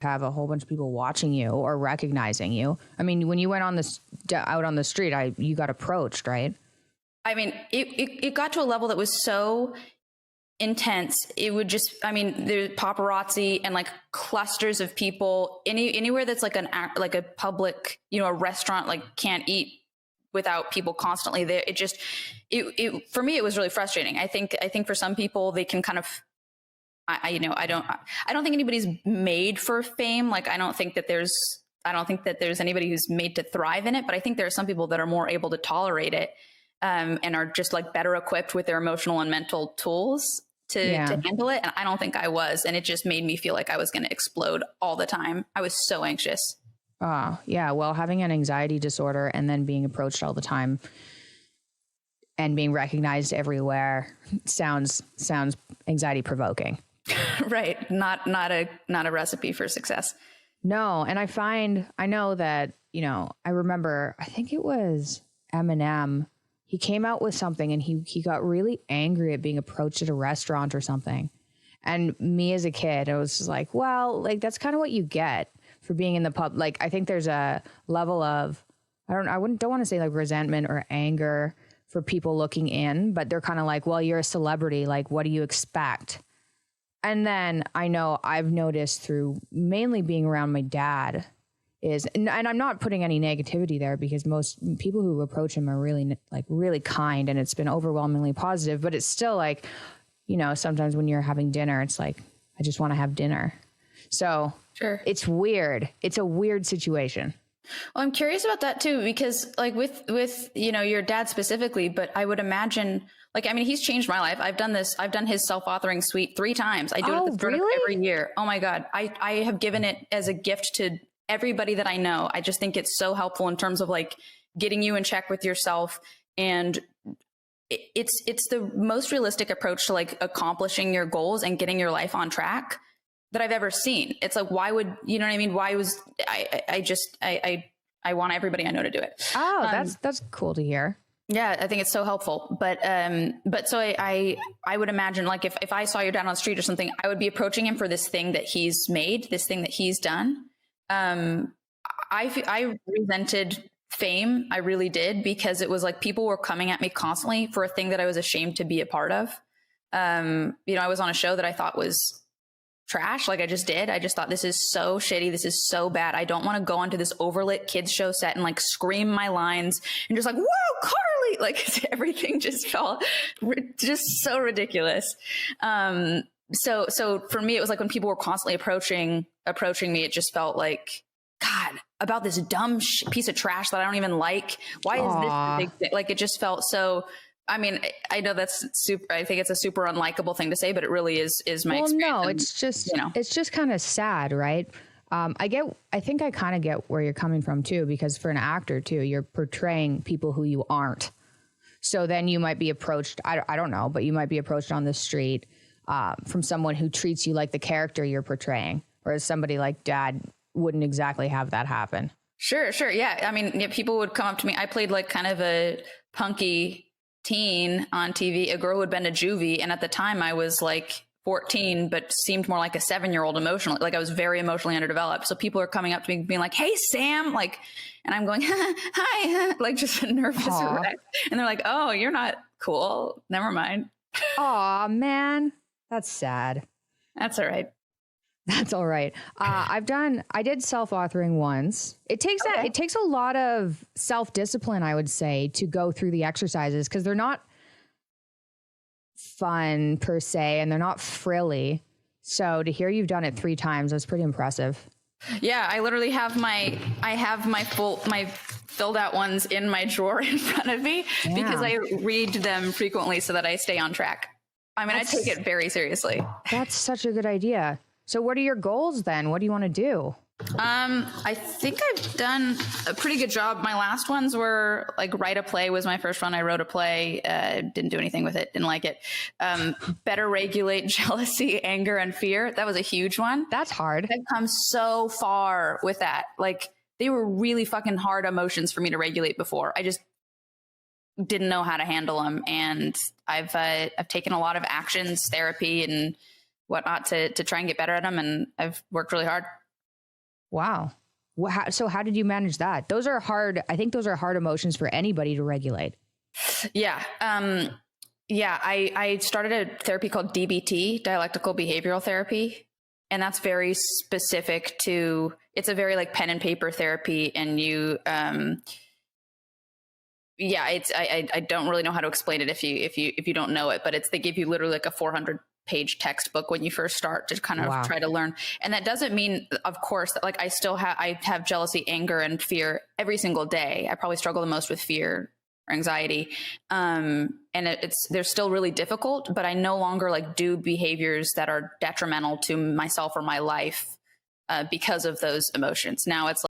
have a whole bunch of people watching you or recognizing you. I mean, when you went on this out on the street, you got approached, right? I mean, it got to a level that was so intense. It would just, I mean, there's paparazzi and like clusters of people anywhere that's like like a public, you know, a restaurant, like can't eat without people constantly there. It for me, it was really frustrating. I think for some people they can kind of, I don't think anybody's made for fame. Like, I don't think that there's anybody who's made to thrive in it, but I think there are some people that are more able to tolerate it, and are just like better equipped with their emotional and mental tools to handle it. And I don't think I was, and it just made me feel like I was going to explode all the time. I was so anxious. Yeah. Well, having an anxiety disorder and then being approached all the time and being recognized everywhere sounds anxiety provoking. Right. Not a recipe for success. No. And I know that, you know, I remember, I think it was Eminem. He came out with something and he got really angry at being approached at a restaurant or something. And me as a kid, I was just like, well, like that's kind of what you get for being in the pub. Like, I think there's a level of, don't want to say like resentment or anger for people looking in, but they're kind of like, well, you're a celebrity. Like, what do you expect? And then I know I've noticed through mainly being around my dad and I'm not putting any negativity there because most people who approach him are really kind and it's been overwhelmingly positive, but it's still like, you know, sometimes when you're having dinner, it's like, I just want to have dinner. So sure. It's weird. It's a weird situation. Well, I'm curious about that too, because like with, you know, your dad specifically, but I would imagine, like, I mean, he's changed my life. I've done his self-authoring suite 3 times. I do it at the start of every year. Oh my God. I have given it as a gift to everybody that I know. I just think it's so helpful in terms of like getting you in check with yourself. And it's the most realistic approach to like accomplishing your goals and getting your life on track that I've ever seen. It's like, why would, you know what I mean? Why was I want everybody I know to do it. Oh, that's cool to hear. Yeah, I think it's so helpful. But so I would imagine like if I saw you down on the street or something, I would be approaching him for this thing that he's made, this thing that he's done. I resented fame. I really did, because it was like people were coming at me constantly for a thing that I was ashamed to be a part of. You know, I was on a show that I thought was trash. Like I just thought, this is so shitty. This is so bad. I don't want to go onto this overlit kids show set and like scream my lines and just like, whoa, Carly, like everything just felt just so ridiculous. So for me, it was like when people were constantly approaching me, it just felt like, God, about this dumb piece of trash that I don't even like. Why is this the big thing? Like, it just felt so, I mean, I know that's super, I think it's a super unlikable thing to say, but it really is my experience. No, it's just, you know, it's just kind of sad, right? I think I kind of get where you're coming from too, because for an actor too, you're portraying people who you aren't. So then you might be approached, I don't know, but you might be approached on the street from someone who treats you like the character you're portraying, whereas somebody like Dad wouldn't exactly have that happen. Sure. Yeah. I mean, people would come up to me. I played like kind of a punky teen on TV, a girl who had been to juvie. And at the time I was like 14, but seemed more like a 7-year-old emotionally. Like I was very emotionally underdeveloped. So people are coming up to me being like, hey, Sam, like, and I'm going, hi, like just a nervous wreck. And they're like, oh, you're not cool. Never mind. Aw, man. That's sad. That's all right. That's all right. I did self-authoring once. It takes a lot of self-discipline, I would say, to go through the exercises, because they're not fun per se, and they're not frilly. So to hear you've done it 3 times, that's pretty impressive. Yeah, I literally have my filled out ones in my drawer in front of me because I read them frequently so that I stay on track. I mean, I take it very seriously. That's such a good idea. So what are your goals then? What do you want to do? I think I've done a pretty good job. My last ones were like write a play was my first one. I wrote a play, didn't do anything with it, didn't like it. Better regulate jealousy, anger, and fear. That was a huge one. That's hard. I've come so far with that. Like they were really fucking hard emotions for me to regulate before. I just didn't know how to handle them. And I've taken a lot of actions, therapy and whatnot to try and get better at them. And I've worked really hard. Wow. So how did you manage that? Those are hard. I think those are hard emotions for anybody to regulate. Yeah. I started a therapy called DBT, dialectical behavioral therapy. And that's very specific to, it's a very like pen and paper therapy. And you, I don't really know how to explain it if you don't know it, but they give you literally like a 400-page textbook when you first start to kind of try to learn. And that doesn't mean, of course, that like I have jealousy, anger, and fear every single day. I probably struggle the most with fear or anxiety. And they're still really difficult, but I no longer like do behaviors that are detrimental to myself or my life because of those emotions. Now it's